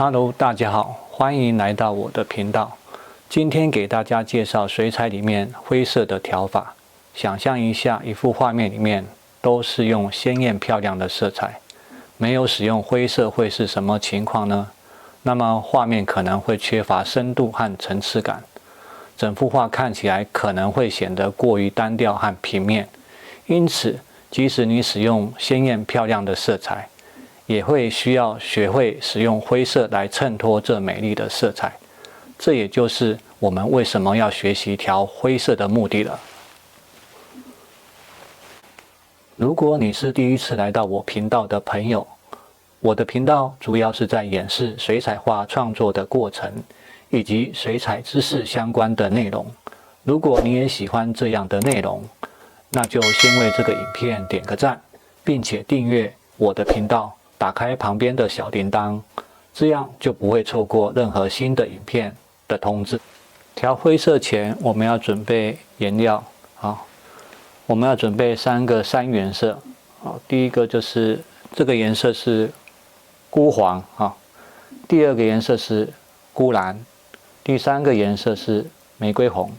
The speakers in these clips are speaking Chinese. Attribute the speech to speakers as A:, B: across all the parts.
A: Hello， 大家好，欢迎来到我的频道。今天给大家介绍水彩里面灰色的调法。想象一下，一幅画面里面都是用鲜艳漂亮的色彩，没有使用灰色会是什么情况呢？那么画面可能会缺乏深度和层次感，整幅画看起来可能会显得过于单调和平面。因此，即使你使用鲜艳漂亮的色彩，也会需要学会使用灰色来衬托这美丽的色彩。这也就是我们为什么要学习调灰色的目的了。如果你是第一次来到我频道的朋友，我的频道主要是在演示水彩画创作的过程，以及水彩知识相关的内容。如果你也喜欢这样的内容，那就先为这个影片点个赞，并且订阅我的频道，打开旁边的小铃铛，这样就不会错过任何新的影片的通知。调灰色前，我们要准备颜料，我们要准备3个3原色。第一个就是这个颜色是钴黄，第二个颜色是钴蓝，第3个颜色是玫瑰红。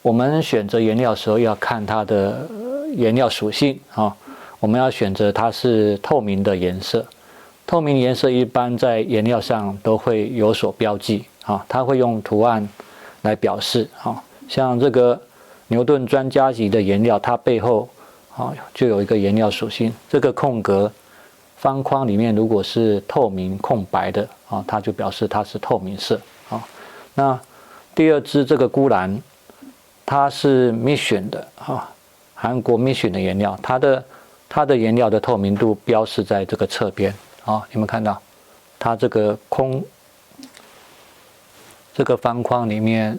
A: 我们选择颜料的时候要看它的颜料属性，我们要选择它是透明的颜色。透明颜色一般在颜料上都会有所标记，它会用图案来表示。像这个牛顿专家级的颜料，它背后就有一个颜料属性。这个空格方框里面如果是透明空白的，它就表示它是透明色。那第二支这个钴蓝，它是 Mission 的，韩国 Mission 的颜料，它的颜料的透明度标示在这个侧边。你们看到它这个方框里面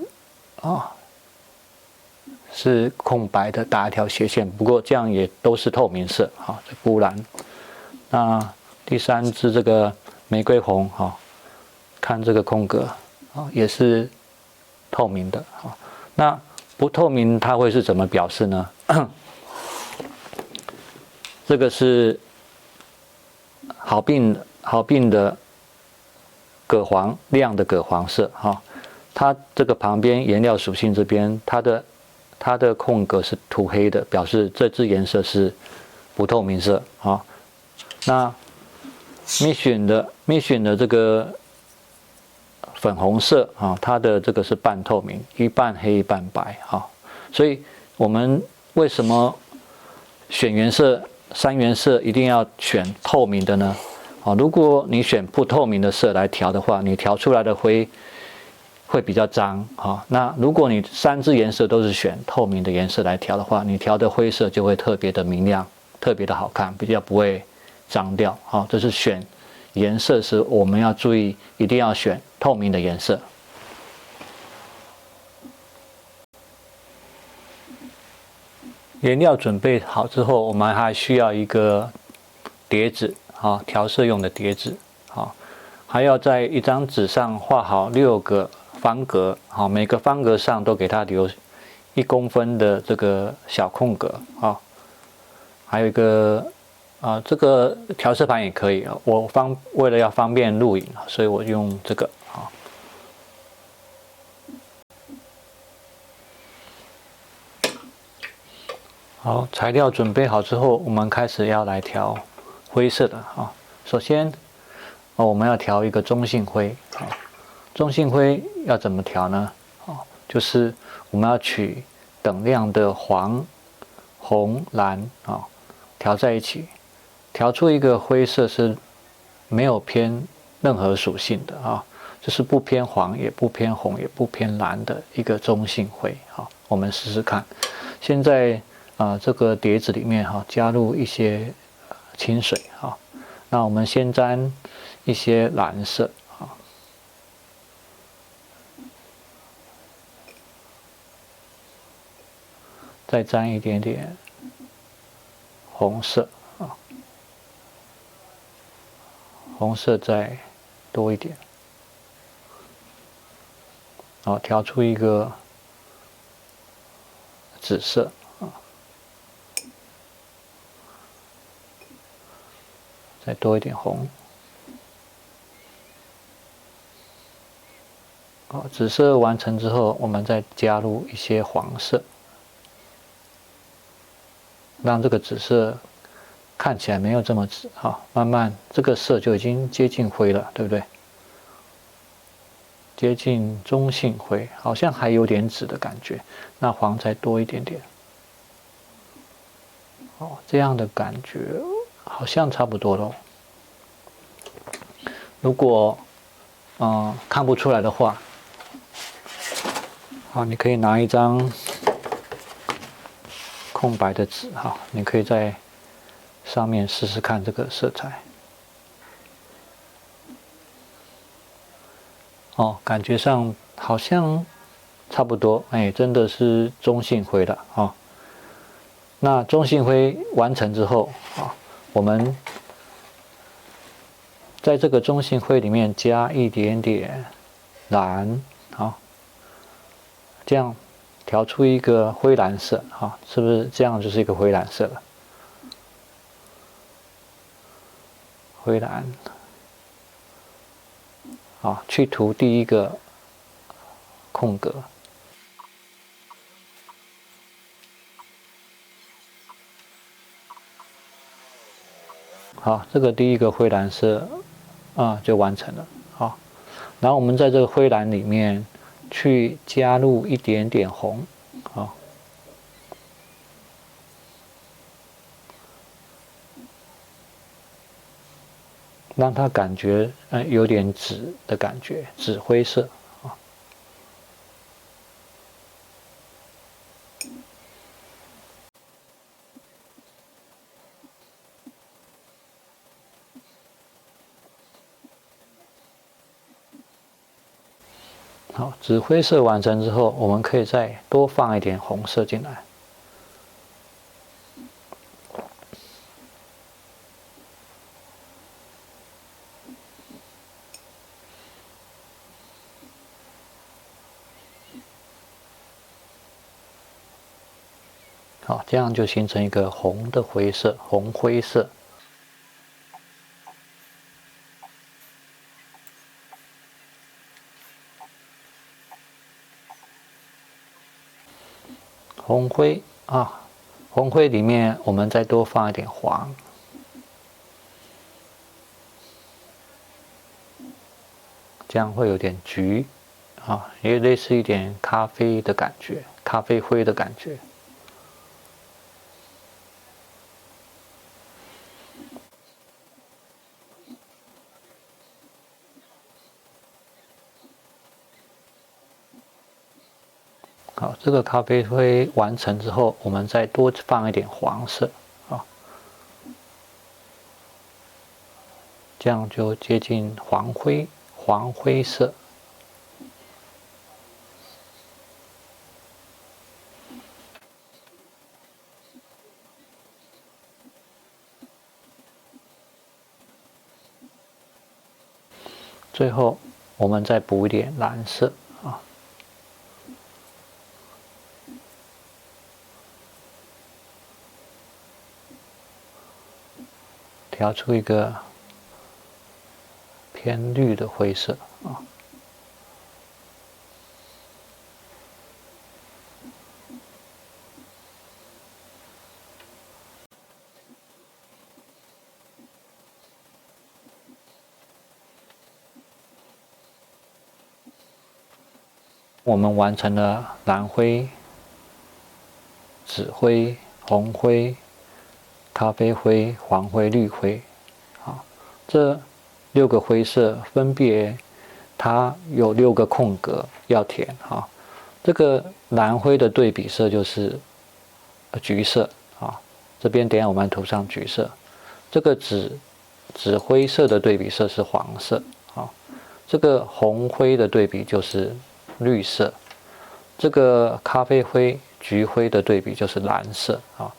A: 是空白的，打一条斜线，不过这样也都是透明色。这钴蓝。那第3支这个玫瑰红，看这个空格也是透明的。那不透明它会是怎么表示呢？这个是好病的铬黄，亮的铬黄色。它这个旁边颜料属性这边，它的空格是涂黑的，表示这支颜色是不透明色。那 Mission 的这个粉红色，它的这个是半透明，一半黑一半白。所以我们为什么选原色3原色一定要选透明的呢？如果你选不透明的色来调的话，你调出来的灰会比较脏。那如果你3支颜色都是选透明的颜色来调的话，你调的灰色就会特别的明亮，特别的好看，比较不会脏掉。这是选颜色时我们要注意，一定要选透明的颜色。颜料准备好之后，我们还需要一个碟子，调色用的碟子。还要在一张纸上画好6个方格，每个方格上都给它留1公分的这个小空格。还有一个这个调色盘也可以，为了要方便录影，所以我用这个。好，材料准备好之后，我们开始要来调灰色的。首先我们要调一个中性灰。中性灰要怎么调呢？就是我们要取等量的黄、红、蓝调在一起，调出一个灰色是没有偏任何属性的，就是不偏黄也不偏红也不偏蓝的一个中性灰。我们试试看。现在这个碟子里面加入一些清水。那我们先沾一些蓝色，再沾一点点红色，红色再多一点，调出一个紫色。再多一点红，好，紫色完成之后，我们再加入一些黄色，让这个紫色看起来没有这么紫。好，慢慢这个色就已经接近灰了，对不对？接近中性灰，好像还有点紫的感觉。那黄再多一点点。哦，这样的感觉好像差不多咯。如果看不出来的话，好，你可以拿一张空白的纸，哈，你可以在上面试试看这个色彩。哦，感觉上好像差不多，哎，真的是中性灰了啊。哦，那中性灰完成之后啊，我们在这个中性灰里面加一点点蓝，好，这样调出一个灰蓝色，哈，是不是这样就是一个灰蓝色了？灰蓝，好，去涂第一个空格。好，这个第一个灰蓝色就完成了。好，然后我们在这个灰蓝里面去加入一点点红，好，让它感觉有点紫的感觉，紫灰色啊。好，紫灰色完成之后，我们可以再多放一点红色进来。好，这样就形成一个红的灰色，红灰色。红灰啊，红灰里面我们再多放一点黄，这样会有点橘啊，也类似一点咖啡的感觉，咖啡灰的感觉。好，这个咖啡灰完成之后，我们再多放一点黄色啊，这样就接近黄灰色。最后，我们再补一点蓝色啊，调出一个偏绿的灰色啊。我们完成了蓝灰、紫灰、红灰、咖啡灰、黄灰、绿灰，啊，这6个灰色分别它有6个空格要填啊。这个蓝灰的对比色就是橘色啊，这边等一下我们涂上橘色。这个紫灰色的对比色是黄色啊，这个红灰的对比就是绿色，这个咖啡灰、橘灰的对比就是蓝色啊，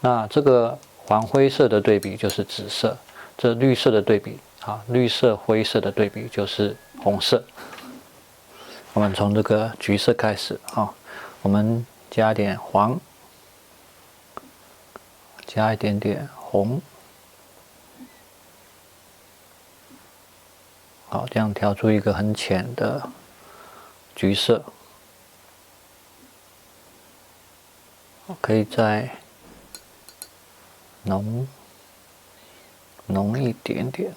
A: 那这个黄灰色的对比就是紫色，这绿色的对比啊，绿色灰色的对比就是红色。我们从这个橘色开始啊，我们加点黄，加一点点红，好，这样调出一个很浅的橘色，可以再浓一点点。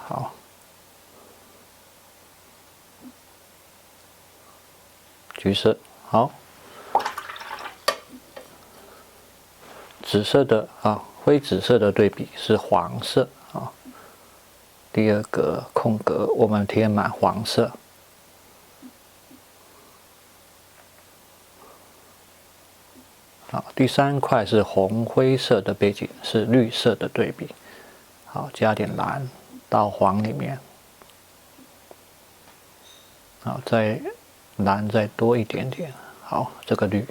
A: 好，橘色，好，紫色的啊，灰紫色的对比是黄色啊。第二个空格我们填满黄色。好，第三块是红灰色的背景，是绿色的对比。好，加点蓝到黄里面。好，再蓝再多一点点。好，这个绿。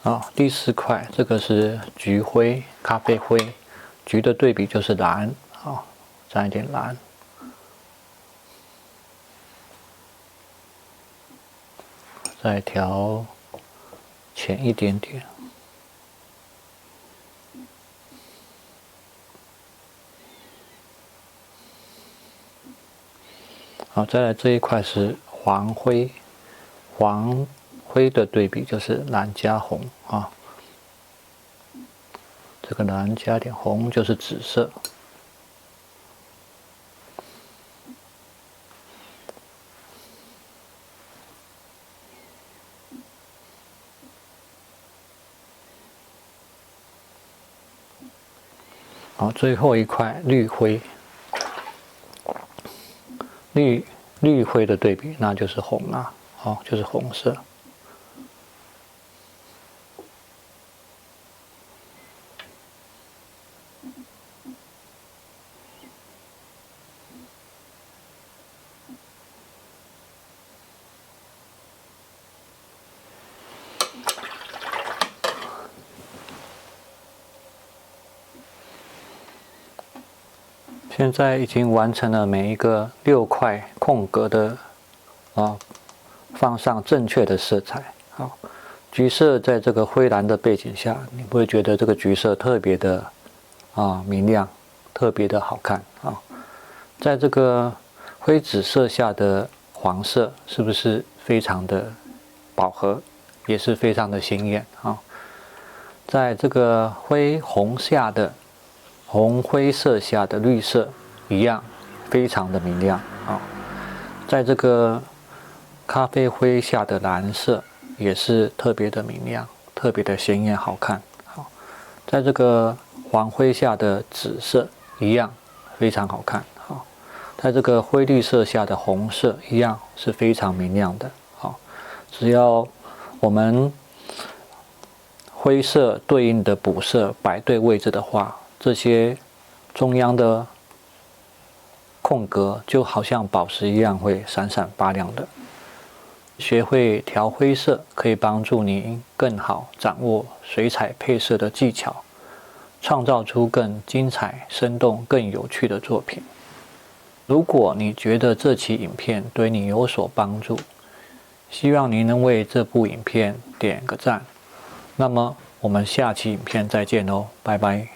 A: 好，第四块这个是橘灰、咖啡灰，橘的对比就是蓝。好，沾一点蓝。再调浅一点点。好，再来这一块是黄灰，黄灰的对比就是蓝加红啊。这个蓝加点红就是紫色。好，最后一块绿灰，绿灰的对比那就是红啦，好，就是红色。现在已经完成了每一个6块空格的放上正确的色彩。好，橘色在这个灰蓝的背景下，你不会觉得这个橘色特别的明亮，特别的好看啊。在这个灰紫色下的黄色，是不是非常的饱和，也是非常的鲜艳啊？在这个灰红下的红灰色下的绿色一样，非常的明亮啊。在这个咖啡灰下的蓝色也是特别的明亮，特别的鲜艳好看。好，在这个黄灰下的紫色一样非常好看。好，在这个灰绿色下的红色一样是非常明亮的。好，只要我们灰色对应的补色摆对位置的话，这些中央的空格就好像宝石一样会闪闪发亮的。学会调灰色可以帮助你更好掌握水彩配色的技巧，创造出更精彩、生动、更有趣的作品。如果你觉得这期影片对你有所帮助，希望您能为这部影片点个赞。那么我们下期影片再见喽，拜拜。